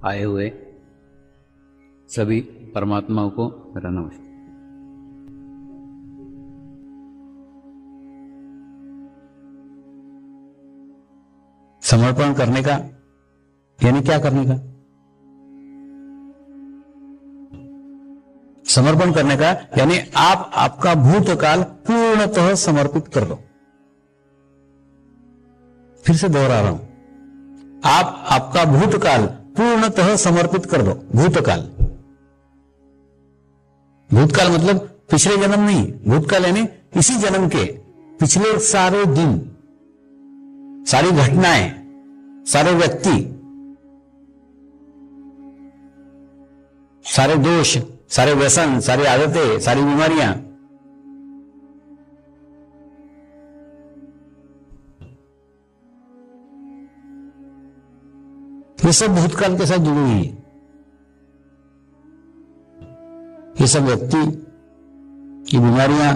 आए हुए सभी परमात्माओं को मेरा नमस्कार। समर्पण करने का यानी क्या करने का? समर्पण करने का यानी आप आपका भूतकाल पूर्णतः समर्पित कर दो। फिर से दोहरा रहा हूं, आप आपका भूतकाल पूर्णतः समर्पित कर दो। भूतकाल, भूतकाल मतलब पिछले जन्म नहीं, भूतकाल यानी इसी जन्म के पिछले सारे दिन, सारी घटनाएं, सारे व्यक्ति, सारे दोष, सारे व्यसन, सारी आदतें, सारी बीमारियां, ये सब भूतकाल के साथ जुड़ी हुई है। ये सब व्यक्ति, ये बीमारियां,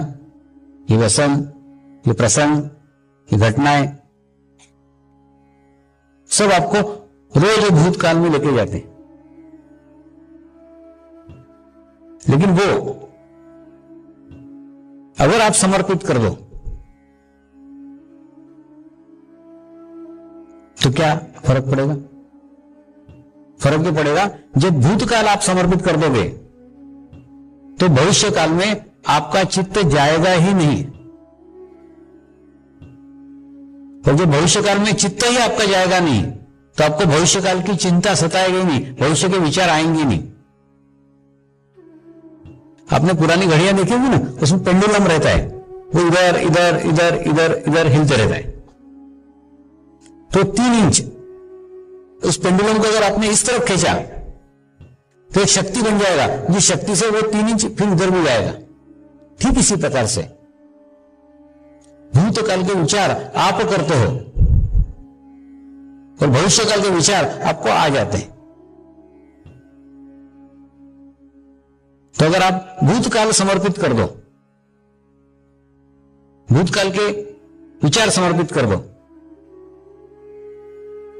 ये व्यसन, ये प्रसंग, ये घटनाएं, सब आपको रोज भूतकाल में लेके जाते हैं। लेकिन वो अगर आप समर्पित कर दो तो क्या फर्क पड़ेगा? फर्क ये पड़ेगा, जब भूतकाल आप समर्पित कर दोगे तो भविष्य काल में आपका चित्त जाएगा ही नहीं। और जब भविष्य काल में चित्त ही आपका जाएगा नहीं तो आपको भविष्य काल की चिंता सताएगी नहीं, भविष्य के विचार आएंगे नहीं। आपने पुरानी घड़ियां देखी होगी ना, उसमें पेंडुलम रहता है, वो इधर इधर इधर इधर इधर हिलते रहता है। तो 3 इंच उस पेंडुलम को अगर आपने इस तरफ खींचा तो एक शक्ति बन जाएगा, जिस शक्ति से वो 3 इंच फिर उधर भी जाएगा। ठीक इसी प्रकार से भूतकाल के विचार आप करते हो और भविष्य काल के विचार आपको आ जाते हैं। तो अगर आप भूतकाल समर्पित कर दो, भूतकाल के विचार समर्पित कर दो,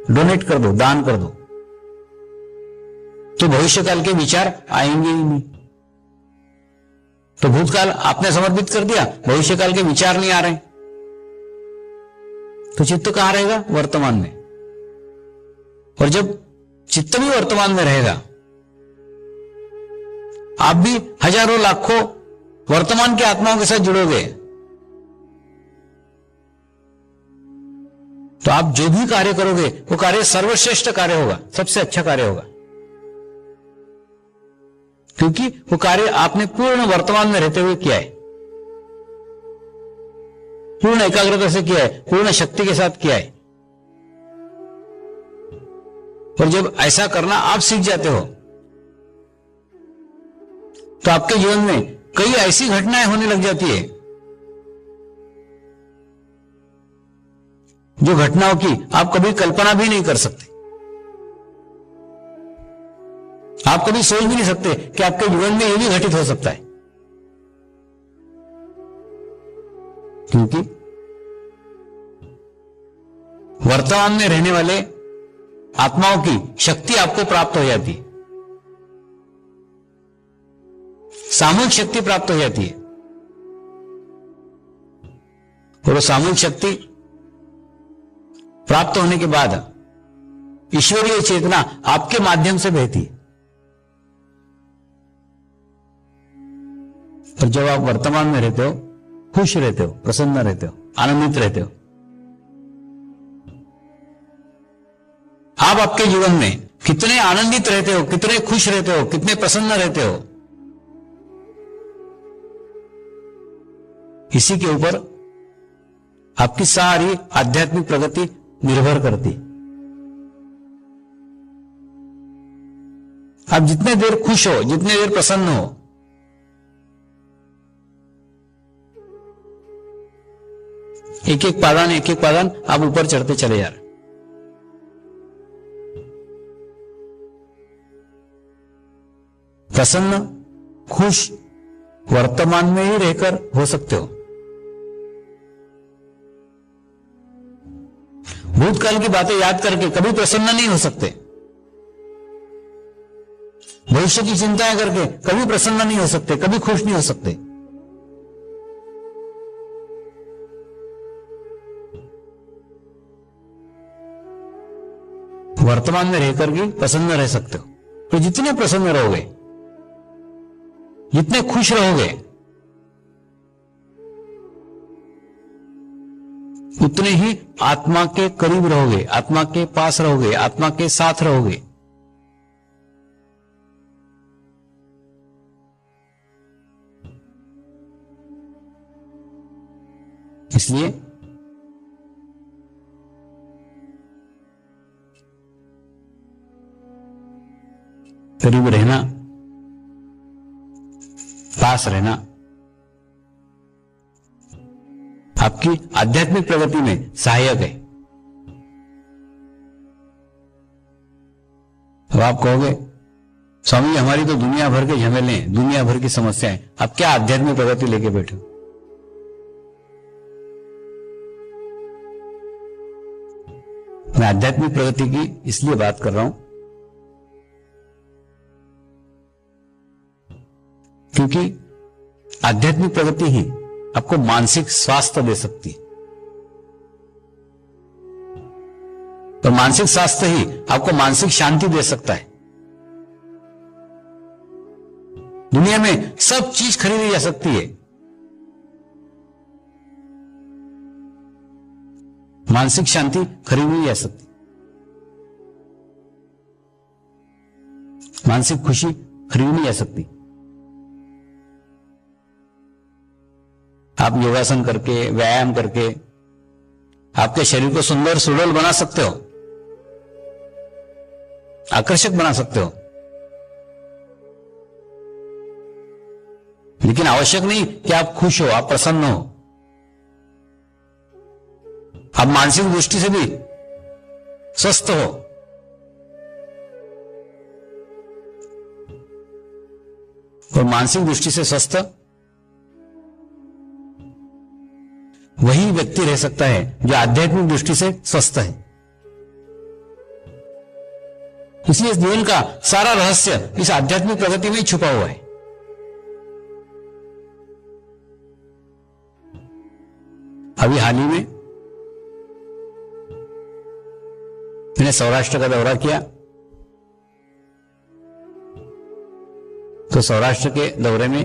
डोनेट कर दो, दान कर दो, तो भविष्य काल के विचार आएंगे ही नहीं। तो भूतकाल आपने समर्पित कर दिया, भविष्य काल के विचार नहीं आ रहे, तो चित्त कहां रहेगा? वर्तमान में। और जब चित्त भी वर्तमान में रहेगा, आप भी हजारों लाखों वर्तमान की आत्माओं के साथ जुड़ोगे, तो आप जो भी कार्य करोगे वो कार्य सर्वश्रेष्ठ कार्य होगा, सबसे अच्छा कार्य होगा, क्योंकि वो कार्य आपने पूर्ण वर्तमान में रहते हुए किया है, पूर्ण एकाग्रता से किया है, पूर्ण शक्ति के साथ किया है। और जब ऐसा करना आप सीख जाते हो तो आपके जीवन में कई ऐसी घटनाएं होने लग जाती है जो घटनाओं की आप कभी कल्पना भी नहीं कर सकते। आप कभी सोच भी नहीं सकते कि आपके जीवन में यह भी घटित हो सकता है, क्योंकि वर्तमान में रहने वाले आत्माओं की शक्ति आपको प्राप्त हो जाती है, सामूहिक शक्ति प्राप्त हो जाती है। और वो सामूहिक शक्ति प्राप्त होने के बाद ईश्वरीय चेतना आपके माध्यम से बहती है। और जब आप वर्तमान में रहते हो, खुश रहते हो, प्रसन्न रहते हो, आनंदित रहते हो, आप आपके जीवन में कितने आनंदित रहते हो, कितने खुश रहते हो, कितने प्रसन्न रहते हो, इसी के ऊपर आपकी सारी आध्यात्मिक प्रगति निर्भर करती। आप जितने देर खुश हो, जितने देर प्रसन्न हो, एक एक पादान आप ऊपर चढ़ते चले जा रहे। प्रसन्न, खुश वर्तमान में ही रहकर हो सकते हो। भूतकाल की बातें याद करके कभी प्रसन्न नहीं हो सकते। भविष्य की चिंताएं करके कभी प्रसन्न नहीं हो सकते, कभी खुश नहीं हो सकते। वर्तमान में रहकर के प्रसन्न रह सकते हो। तो जितने प्रसन्न रहोगे, जितने खुश रहोगे, उतने ही आत्मा के करीब रहोगे, आत्मा के पास रहोगे, आत्मा के साथ रहोगे। इसलिए करीब रहना, पास रहना आपकी आध्यात्मिक प्रगति में सहायक है। अब आप कहोगे स्वामी हमारी तो दुनिया भर के झमेले हैं, दुनिया भर की समस्याएं, आप क्या आध्यात्मिक प्रगति लेके बैठे हो? मैं आध्यात्मिक प्रगति की इसलिए बात कर रहा हूं क्योंकि आध्यात्मिक प्रगति ही आपको मानसिक स्वास्थ्य दे सकती है, और मानसिक स्वास्थ्य ही आपको मानसिक शांति दे सकता है। दुनिया में सब चीज खरीदी जा सकती है, मानसिक शांति खरीदी नहीं जा सकती, मानसिक खुशी खरीदी नहीं जा सकती। आप योगासन करके, व्यायाम करके आपके शरीर को सुंदर सुडौल बना सकते हो, आकर्षक बना सकते हो, लेकिन आवश्यक नहीं कि आप खुश हो, आप प्रसन्न हो। आप मानसिक दृष्टि से भी स्वस्थ हो। और मानसिक दृष्टि से स्वस्थ वही व्यक्ति रह सकता है जो आध्यात्मिक दृष्टि से स्वस्थ है। इसलिए इस जीवन का सारा रहस्य इस आध्यात्मिक प्रगति में ही छुपा हुआ है। अभी हाल ही में मैंने सौराष्ट्र का दौरा किया, तो सौराष्ट्र के दौरे में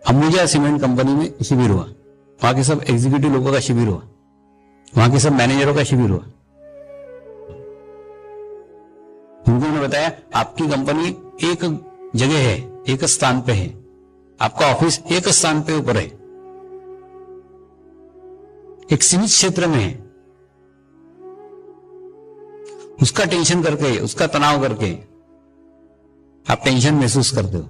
अंबुजा सीमेंट कंपनी में शिविर हुआ। वहां के सब एग्जीक्यूटिव लोगों का शिविर हुआ, वहां के सब मैनेजरों का शिविर हुआ। उन्होंने बताया आपकी कंपनी एक जगह है, एक स्थान पे है, आपका ऑफिस एक स्थान पे ऊपर है, एक सीमित क्षेत्र में है। उसका टेंशन करके, उसका तनाव करके आप टेंशन महसूस करते हो।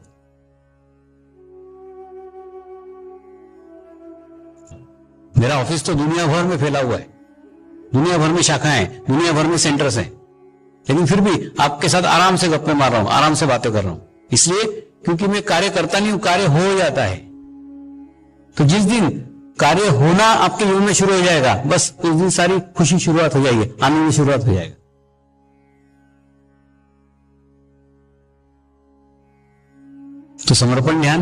मेरा ऑफिस तो दुनिया भर में फैला हुआ है, दुनिया भर में शाखाएं, दुनिया भर में सेंटर्स हैं, लेकिन फिर भी आपके साथ आराम से गप्पे मार रहा हूं, आराम से बातें कर रहा हूं। इसलिए क्योंकि मैं कार्य करता नहीं हूं, कार्य हो जाता है। तो जिस दिन कार्य होना आपके जीवन में शुरू हो जाएगा, बस उस दिन सारी खुशी शुरुआत हो जाएगी, आनंद की शुरुआत हो जाएगा। तो समर्पण ध्यान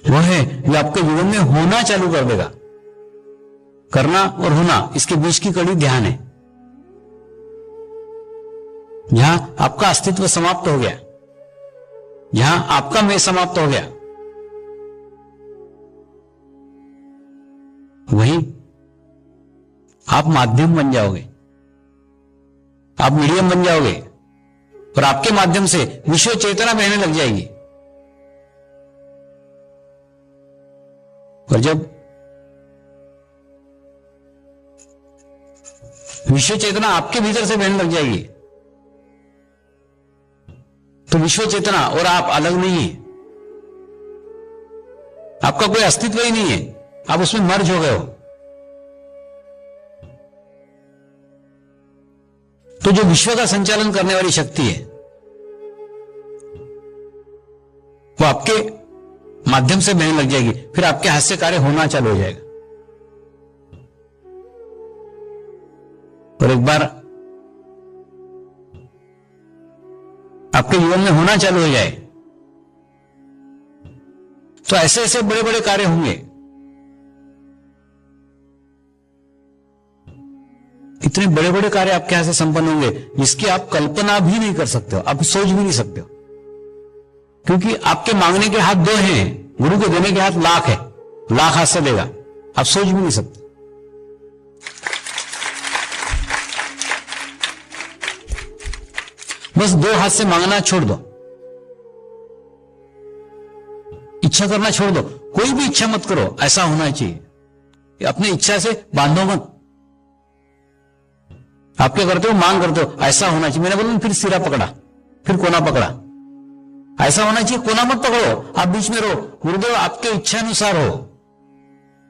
वो है जो आपके जीवन में होना चालू कर देगा। करना और होना, इसके बीच की कड़ी ध्यान है। जहां आपका अस्तित्व समाप्त हो गया, जहां आपका मैं समाप्त हो गया, वहीं आप माध्यम बन जाओगे, आप मीडियम बन जाओगे, और आपके माध्यम से विश्व चेतना बहने लग जाएगी। और जब विश्व चेतना आपके भीतर से बहने लग जाएगी, तो विश्व चेतना और आप अलग नहीं है, आपका कोई अस्तित्व ही नहीं है, आप उसमें मर्ज हो गए हो। तो जो विश्व का संचालन करने वाली शक्ति है वो आपके माध्यम से बहने लग जाएगी, फिर आपके हाथ से कार्य होना चालू हो जाएगा। और एक बार आपके जीवन में होना चालू हो जाए, तो ऐसे ऐसे बड़े बड़े कार्य होंगे। इतने बड़े बड़े कार्य आपके यहां से संपन्न होंगे जिसकी आप कल्पना भी नहीं कर सकते हो, आप सोच भी नहीं सकते हो, क्योंकि आपके मांगने के हाथ 2 हैं, गुरु के देने के हाथ लाख है, लाख हाथ से देगा, आप सोच भी नहीं सकते। बस 2 हाथ से मांगना छोड़ दो, इच्छा करना छोड़ दो, कोई भी इच्छा मत करो, ऐसा होना चाहिए। अपनी इच्छा से बांधो मत। आप क्या करते हो, मांग करते हो, ऐसा होना चाहिए। मैंने बोला फिर सिरा पकड़ा, फिर कोना पकड़ा, ऐसा होना चाहिए। कोना मत पकड़ो, आप बीच में रहो। गुरुदेव आपके इच्छा अनुसार हो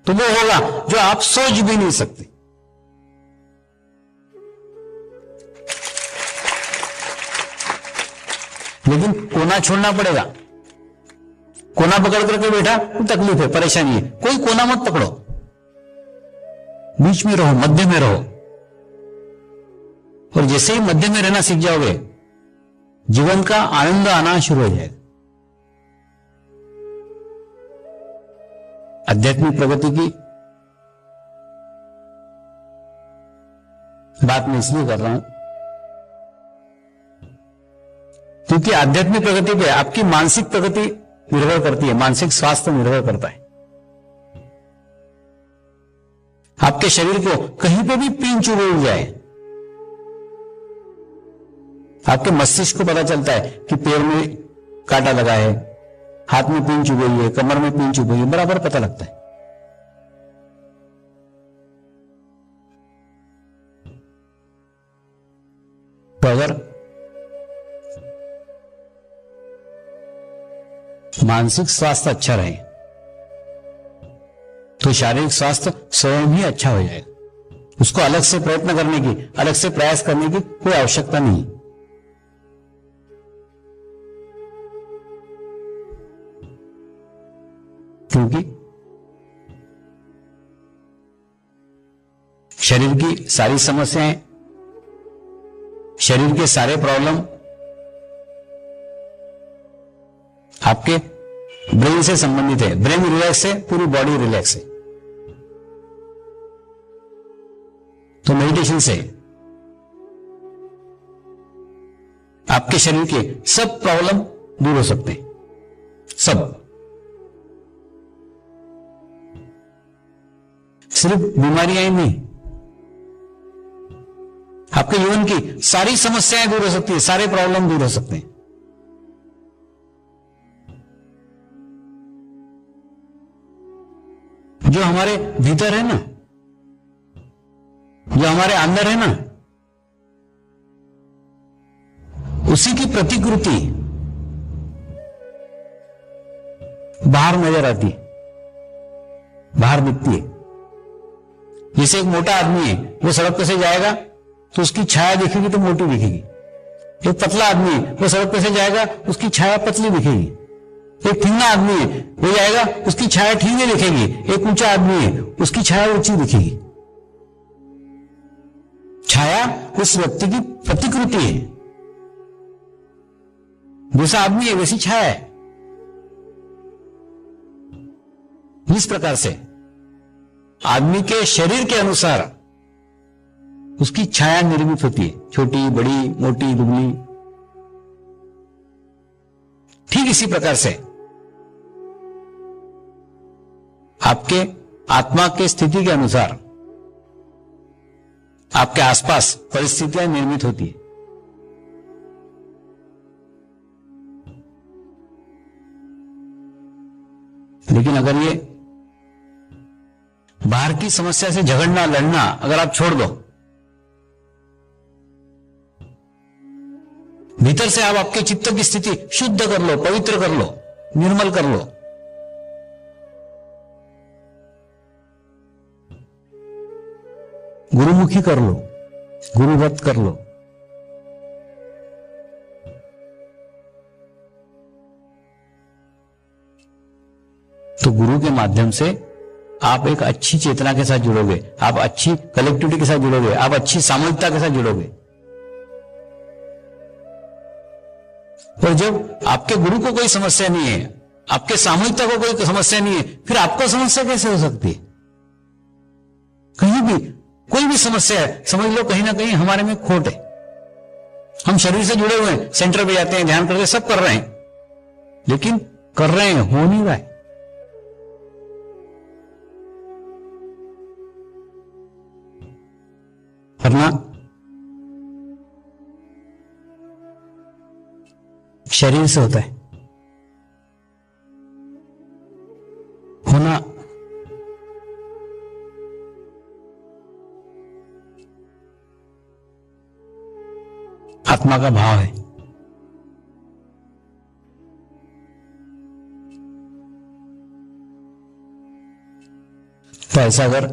तो वो होगा जो आप सोच भी नहीं सकते। लेकिन कोना छोड़ना पड़ेगा। कोना पकड़ करके बैठा तो तकलीफ है, परेशानी है। कोई कोना मत पकड़ो, बीच में रहो, मध्य में रहो। और जैसे ही मध्य में रहना सीख जाओगे, जीवन का आनंद आना शुरू हो जाएगा। आध्यात्मिक प्रगति की बात मैं इसलिए कर रहा हूं क्योंकि आध्यात्मिक प्रगति पे आपकी मानसिक प्रगति निर्भर करती है, मानसिक स्वास्थ्य निर्भर करता है। आपके शरीर को कहीं पे भी पिन चुभ जाए, आपके मस्तिष्क को पता चलता है कि पैर में कांटा लगा है, हाथ में पिन चुभ गई है, कमर में पिन चुभ गई है, बराबर पता लगता है। तो अगर मानसिक स्वास्थ्य अच्छा रहे तो शारीरिक स्वास्थ्य स्वयं ही अच्छा हो जाएगा। उसको अलग से प्रयत्न करने की, अलग से प्रयास करने की कोई आवश्यकता नहीं। क्योंकि शरीर की सारी समस्याएं, शरीर के सारे प्रॉब्लम आपके ब्रेन से संबंधित है। ब्रेन रिलैक्स है, पूरी बॉडी रिलैक्स है। तो मेडिटेशन से आपके शरीर के सब प्रॉब्लम दूर हो सकते हैं, सब। सिर्फ बीमारियां ही नहीं, आपके जीवन की सारी समस्याएं दूर हो सकती है, सारे प्रॉब्लम दूर हो सकते हैं। जो हमारे भीतर है ना, जो हमारे अंदर है ना, उसी की प्रतिकृति बाहर नजर आती है, बाहर दिखती है। जैसे एक मोटा आदमी है, वो सड़क पे से जाएगा तो उसकी छाया दिखेगी तो मोटी दिखेगी। एक पतला आदमी है, वो सड़क पे से जाएगा, उसकी छाया पतली दिखेगी। एक ठिंगा आदमी है, वो जाएगा, उसकी छाया ठिंगे दिखेगी। एक ऊंचा आदमी है, उसकी छाया ऊंची दिखेगी। छाया उस व्यक्ति की प्रतिकृति है। जैसा आदमी है वैसी छाया है। इस प्रकार से आदमी के शरीर के अनुसार उसकी छाया निर्मित होती है, छोटी, बड़ी, मोटी, दुबली। ठीक इसी प्रकार से आपके आत्मा के स्थिति के अनुसार आपके आसपास परिस्थितियां निर्मित होती है। लेकिन अगर ये बाहर की समस्या से झगड़ना, लड़ना अगर आप छोड़ दो, भीतर से आप आपके चित्त की स्थिति शुद्ध कर लो, पवित्र कर लो, निर्मल कर लो, गुरुमुखी कर लो, गुरुवत कर लो, तो गुरु के माध्यम से आप एक अच्छी चेतना के साथ जुड़ोगे, आप अच्छी कलेक्टिविटी के साथ जुड़ोगे, आप अच्छी सामूहिकता के साथ जुड़ोगे। और जब आपके गुरु को कोई समस्या नहीं है, आपके सामूहिकता को कोई समस्या नहीं है, फिर आपको समस्या कैसे हो सकती है? कहीं भी कोई भी समस्या है, समझ लो कहीं ना कहीं हमारे में खोट है। हम शरीर से जुड़े हुए हैं, सेंटर पे जाते हैं, ध्यान करते हैं, सब कर रहे हैं, लेकिन कर रहे हैं, हो नहीं रहा है। करना शरीर से होता है, होना आत्मा का भाव है। तो ऐसा अगर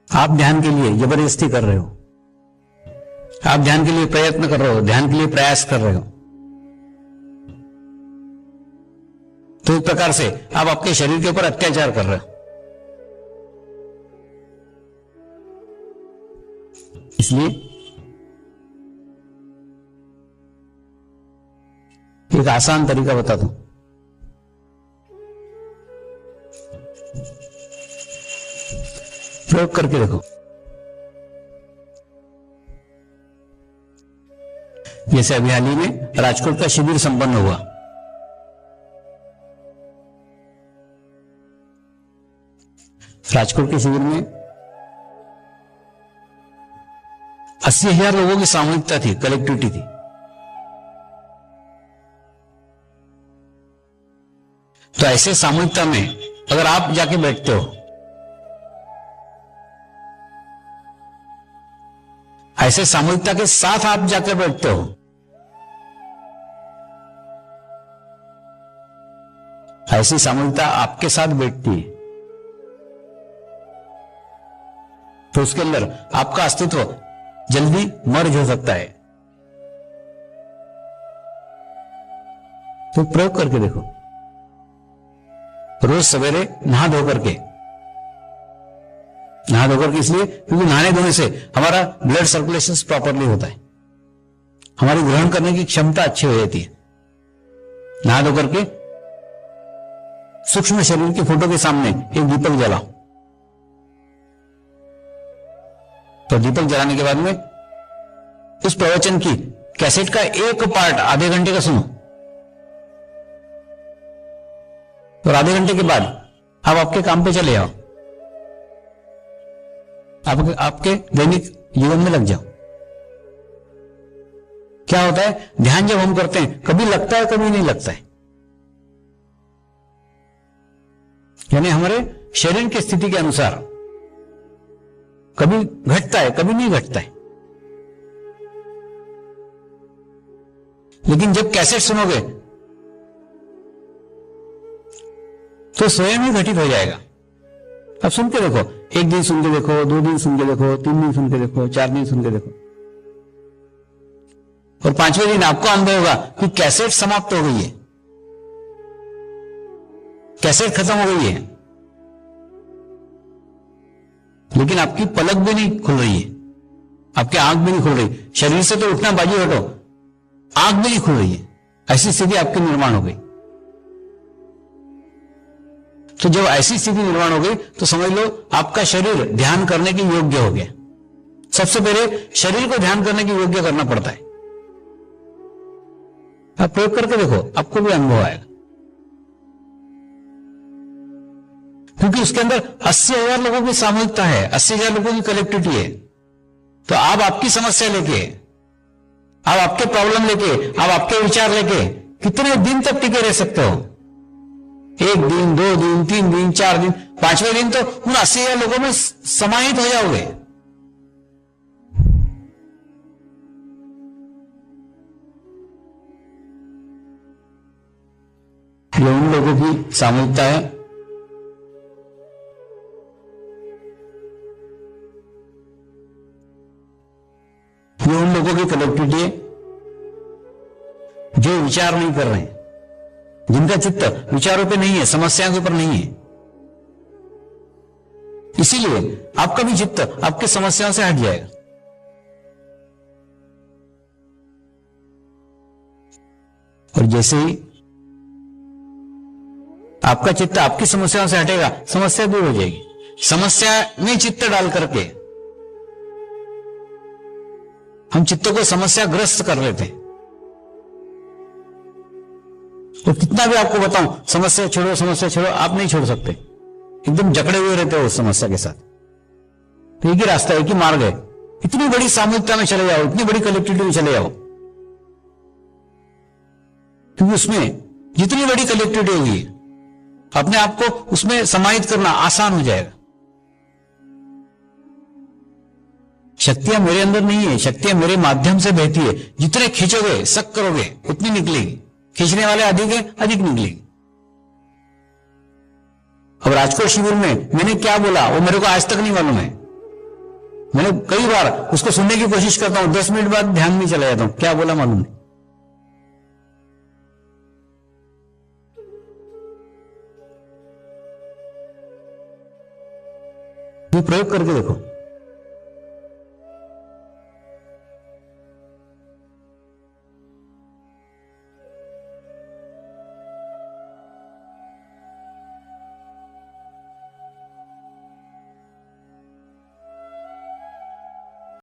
आप ध्यान के लिए जबरदस्ती कर रहे हो, आप ध्यान के लिए प्रयत्न कर रहे हो, ध्यान के लिए प्रयास कर रहे हो, तो एक प्रकार से आप आपके शरीर के ऊपर अत्याचार कर रहे हो। इसलिए एक आसान तरीका बता दूं, प्रयोग करके देखो। जैसे अभी हाल ही में राजकोट का शिविर संपन्न हुआ, राजकोट के शिविर में 80,000 लोगों की सामूहिकता थी, कलेक्टिविटी थी। तो ऐसे सामूहिकता में अगर आप जाके बैठते हो, ऐसे सामूहिकता के साथ आप जाकर बैठते हो, ऐसी सामूहिकता आपके साथ बैठती है, तो उसके अंदर आपका अस्तित्व जल्दी मर्ज हो सकता है। तो प्रयोग करके देखो, रोज सवेरे नहा धोकर के, नहा धोकर के इसलिए क्योंकि नहाने धोने से हमारा ब्लड सर्कुलेशन प्रॉपरली होता है, हमारी ग्रहण करने की क्षमता अच्छी हो जाती है। नहा धोकर के सूक्ष्म शरीर के फोटो के सामने एक दीपक जलाओ। तो दीपक जलाने के बाद में उस प्रवचन की कैसेट का एक पार्ट आधे घंटे का सुनो, और आधे घंटे के बाद आप आपके काम पे चले जाओ, आपके दैनिक जीवन में लग जाओ। क्या होता है, ध्यान जब हम करते हैं कभी लगता है कभी नहीं लगता है, यानी हमारे शरीर की स्थिति के अनुसार कभी घटता है कभी नहीं घटता है। लेकिन जब कैसेट सुनोगे तो स्वयं ही घटित हो जाएगा। अब सुन के देखो, एक दिन सुन के देखो, 2 दिन सुन के देखो, 3 दिन सुन के देखो, 4 दिन सुन के देखो, और 5वें दिन आपको अनुभव होगा कि कैसेट समाप्त हो गई है, कैसेट खत्म हो गई है, लेकिन आपकी पलक भी नहीं खुल रही है, आपकी आंख भी नहीं खुल रही। शरीर से तो उठना बाजी हटो, आंख भी नहीं खुल रही है। ऐसी स्थिति आपकी निर्माण हो गई। तो जब ऐसी स्थिति निर्माण हो गई तो समझ लो आपका शरीर ध्यान करने के योग्य हो गया। सबसे पहले शरीर को ध्यान करने के योग्य करना पड़ता है। आप प्रयोग करके देखो, आपको भी अनुभव आएगा, क्योंकि उसके अंदर 80,000 लोगों की सामूहिकता है, 80,000 लोगों की कलेक्टिविटी है। तो आप आपकी समस्या लेके, आप आपके प्रॉब्लम लेके, आप आपके विचार लेके कितने दिन तक टिके रह सकते हो? 1 दिन, 2 दिन, 3 दिन, 4 दिन, 5वें दिन तो उन 80,000 लोगों में समाहित हो जाओगे। ये उन लोगों की सामूहिकता है ये उन लोगों की कलेक्टिविटी है जो विचार नहीं कर रहे हैं, जिनका चित्त विचारों पे नहीं है, समस्याओं के ऊपर नहीं है। इसीलिए आपका भी चित्त आपकी समस्याओं से हट जाएगा। और जैसे ही आपका चित्त आपकी समस्याओं से हटेगा, समस्या दूर हो जाएगी। समस्या में चित्त डाल करके हम चित्त को समस्याग्रस्त कर लेते हैं। तो कितना भी आपको बताऊं समस्या छोड़ो समस्या छोड़ो, आप नहीं छोड़ सकते, एकदम जकड़े हुए रहते हो उस समस्या के साथ। तो एक ही रास्ता है, एक ही मार्ग है, इतनी बड़ी सामूहिकता में चले जाओ, इतनी बड़ी कलेक्टिविटी में चले जाओ, क्योंकि उसमें जितनी बड़ी कलेक्टिविटी होगी अपने आप को उसमें समाहित करना आसान हो जाएगा। शक्तियां मेरे अंदर नहीं है, शक्तियां मेरे माध्यम से बहती है। जितने खींचोगे सक करोगे उतनी निकलेगी, खींचने वाले अधिक है, अधिक निकलेगी। अब राजकोट शिविर में मैंने क्या बोला वो मेरे को आज तक नहीं मालूम है। मैंने कई बार उसको सुनने की कोशिश करता हूं, 10 मिनट बाद ध्यान में चला जाता हूं, क्या बोला मालूम नहीं। प्रयोग करके देखो।